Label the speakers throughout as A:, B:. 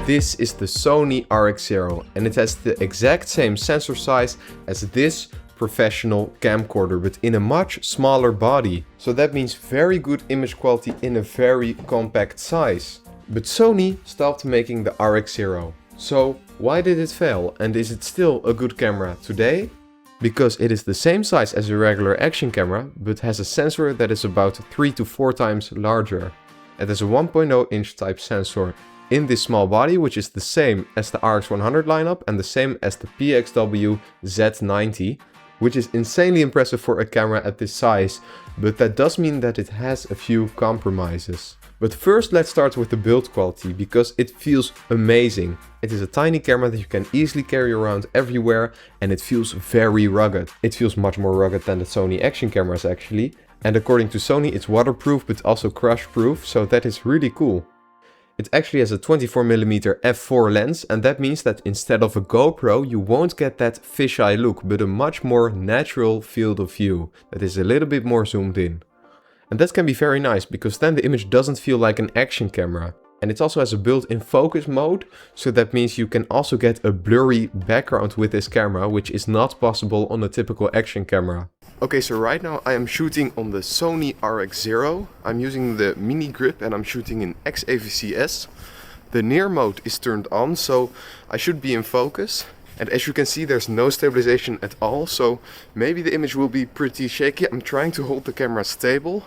A: This is the Sony RX0 and it has the exact same sensor size as this professional camcorder, but in a much smaller body. So that means very good image quality in a very compact size. But Sony stopped making the RX0. So why did it fail, and is it still a good camera today? Because it is the same size as a regular action camera, but has a sensor that is about 3 to 4 times larger. It has a 1.0 inch type sensor in this small body, which is the same as the RX100 lineup and the same as the PXW Z90, which is insanely impressive for a camera at this size, but that does mean that it has a few compromises. But first let's start with the build quality, because it feels amazing. It is a tiny camera that you can easily carry around everywhere and it feels very rugged. It feels much more rugged than the Sony action cameras actually. And according to Sony it's waterproof but also crush proof, so that is really cool. It actually has a 24mm f4 lens, and that means that instead of a GoPro you won't get that fisheye look, but a much more natural field of view that is a little bit more zoomed in. And that can be very nice, because then the image doesn't feel like an action camera. And it also has a built-in focus mode, so that means you can also get a blurry background with this camera, which is not possible on a typical action camera. Okay, so right now I am shooting on the Sony RX0. I'm using the mini grip and I'm shooting in XAVCS. The near mode is turned on, so I should be in focus. And as you can see, there's no stabilization at all, so maybe the image will be pretty shaky. I'm trying to hold the camera stable,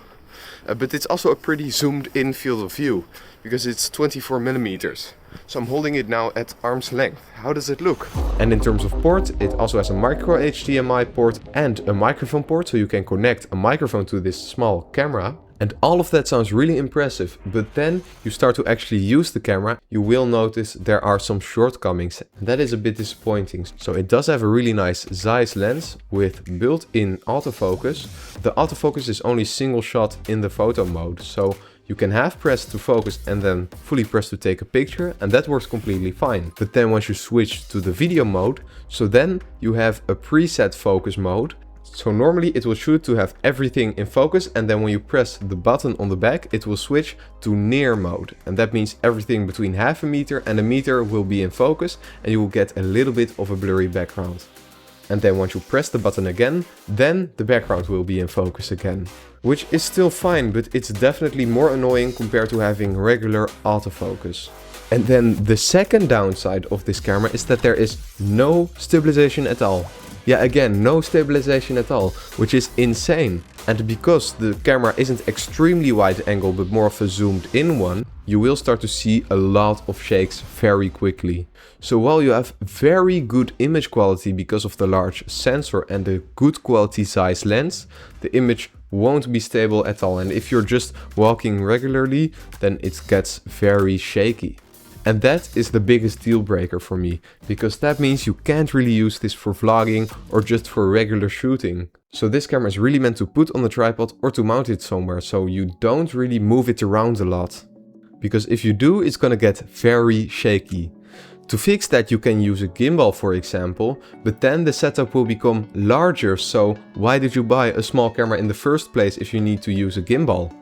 A: but it's also a pretty zoomed in field of view, because it's 24mm. So I'm holding it now at arm's length. How does it look? And in terms of port, it also has a micro HDMI port and a microphone port, so you can connect a microphone to this small camera. And all of that sounds really impressive, but then you start to actually use the camera, you will notice there are some shortcomings. And that is a bit disappointing. So it does have a really nice Zeiss lens with built-in autofocus. The autofocus is only single shot in the photo mode, so you can half press to focus and then fully press to take a picture, and that works completely fine. But then once you switch to the video mode, so then you have a preset focus mode. So normally it will shoot to have everything in focus, and then when you press the button on the back it will switch to near mode, and that means everything between half a meter and a meter will be in focus and you will get a little bit of a blurry background. And then once you press the button again, then the background will be in focus again. Which is still fine, but it's definitely more annoying compared to having regular autofocus. And then the second downside of this camera is that there is no stabilization at all. Yeah, again, no stabilization at all, which is insane. And because the camera isn't extremely wide angle but more of a zoomed in one, you will start to see a lot of shakes very quickly. So while you have very good image quality because of the large sensor and the good quality size lens, the image won't be stable at all. And if you're just walking regularly, then it gets very shaky. And that is the biggest deal breaker for me, because that means you can't really use this for vlogging or just for regular shooting. So this camera is really meant to put on a tripod or to mount it somewhere, so you don't really move it around a lot. Because if you do, it's gonna get very shaky. To fix that you can use a gimbal, for example, but then the setup will become larger, so why did you buy a small camera in the first place if you need to use a gimbal?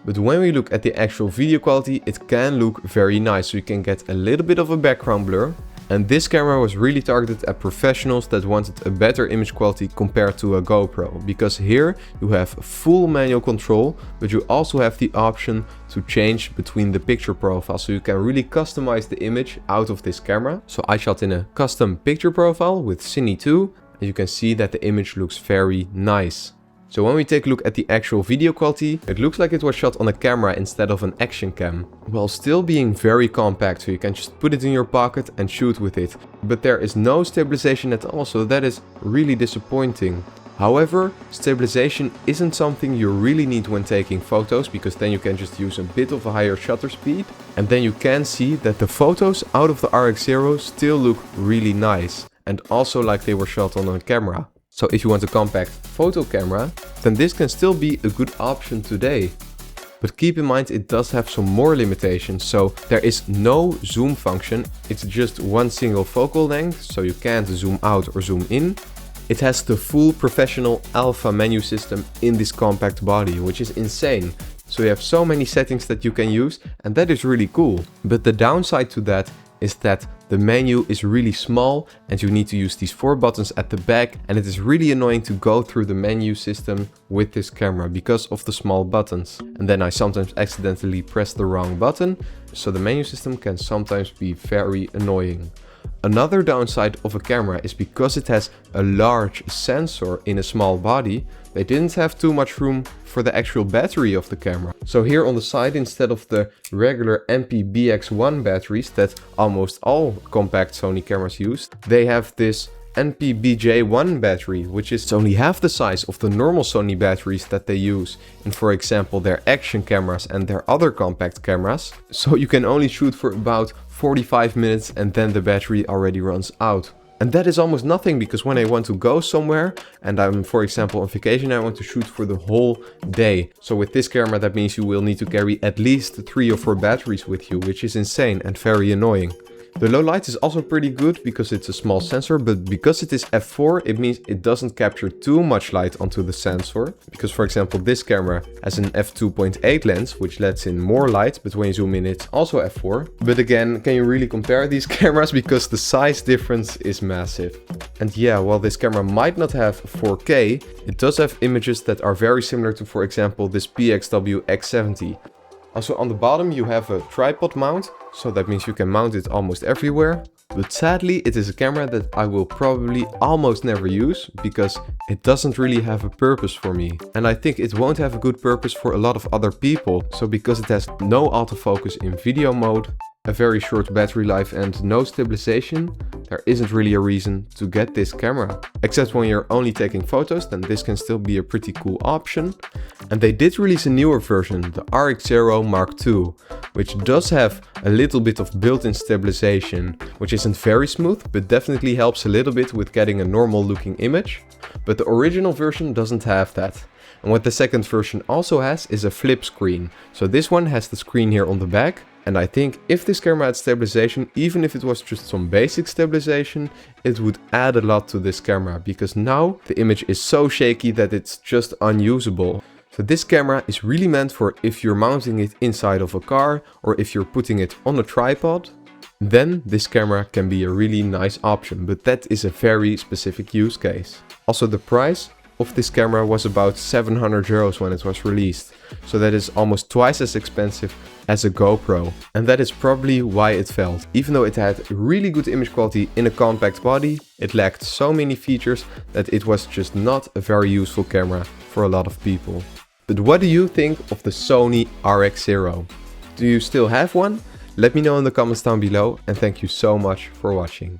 A: But when we look at the actual video quality, it can look very nice, so you can get a little bit of a background blur. And this camera was really targeted at professionals that wanted a better image quality compared to a GoPro, because here you have full manual control, but you also have the option to change between the picture profile, so you can really customize the image out of this camera. So I shot in a custom picture profile with Cine 2, and you can see that the image looks very nice. So when we take a look at the actual video quality, it looks like it was shot on a camera instead of an action cam, while still being very compact, so you can just put it in your pocket and shoot with it. But there is no stabilization at all, so that is really disappointing. However, stabilization isn't something you really need when taking photos, because then you can just use a bit of a higher shutter speed, and then you can see that the photos out of the RX0 still look really nice, and also like they were shot on a camera. So if you want a compact photo camera, then this can still be a good option today. But keep in mind it does have some more limitations, so there is no zoom function, it's just one single focal length, so you can't zoom out or zoom in. It has the full professional alpha menu system in this compact body, which is insane. So you have so many settings that you can use, and that is really cool. But the downside to that is that the menu is really small and you need to use these 4 buttons at the back, and it is really annoying to go through the menu system with this camera because of the small buttons. And then I sometimes accidentally press the wrong button, so the menu system can sometimes be very annoying. Another downside of a camera is because it has a large sensor in a small body, they didn't have too much room for the actual battery of the camera. So here on the side, instead of the regular NP-BX1 batteries that almost all compact Sony cameras use, they have this NP-BJ1 battery, which is only half the size of the normal Sony batteries that they use in, for example, their action cameras and their other compact cameras. So you can only shoot for about 45 minutes and then the battery already runs out. And that is almost nothing, because when I want to go somewhere and I'm, for example, on vacation, I want to shoot for the whole day. So with this camera, that means you will need to carry at least 3 or 4 batteries with you, which is insane and very annoying. The low light is also pretty good because it's a small sensor, but because it is f4, it means it doesn't capture too much light onto the sensor. Because, for example, this camera has an f2.8 lens, which lets in more light, but when you zoom in, it's also f4. But again, can you really compare these cameras? Because the size difference is massive. And yeah, while this camera might not have 4K, it does have images that are very similar to, for example, this PXW-X70. Also on the bottom you have a tripod mount, so that means you can mount it almost everywhere. But sadly, it is a camera that I will probably almost never use because it doesn't really have a purpose for me. And I think it won't have a good purpose for a lot of other people. So because it has no autofocus in video mode, a very short battery life and no stabilization, there isn't really a reason to get this camera. Except when you're only taking photos, then this can still be a pretty cool option. And they did release a newer version, the RX0 Mark II, which does have a little bit of built-in stabilization, which isn't very smooth, but definitely helps a little bit with getting a normal looking image. But the original version doesn't have that. And what the second version also has is a flip screen. So this one has the screen here on the back. And I think if this camera had stabilization, even if it was just some basic stabilization, it would add a lot to this camera, because now the image is so shaky that it's just unusable. So this camera is really meant for if you're mounting it inside of a car or if you're putting it on a tripod, then this camera can be a really nice option, but that is a very specific use case. Also, the price of this camera was about 700 euros when it was released, so that is almost twice as expensive as a GoPro. And that is probably why it failed. Even though it had really good image quality in a compact body, it lacked so many features that it was just not a very useful camera for a lot of people. But what do you think of the Sony RX0? Do you still have one? Let me know in the comments down below, and thank you so much for watching.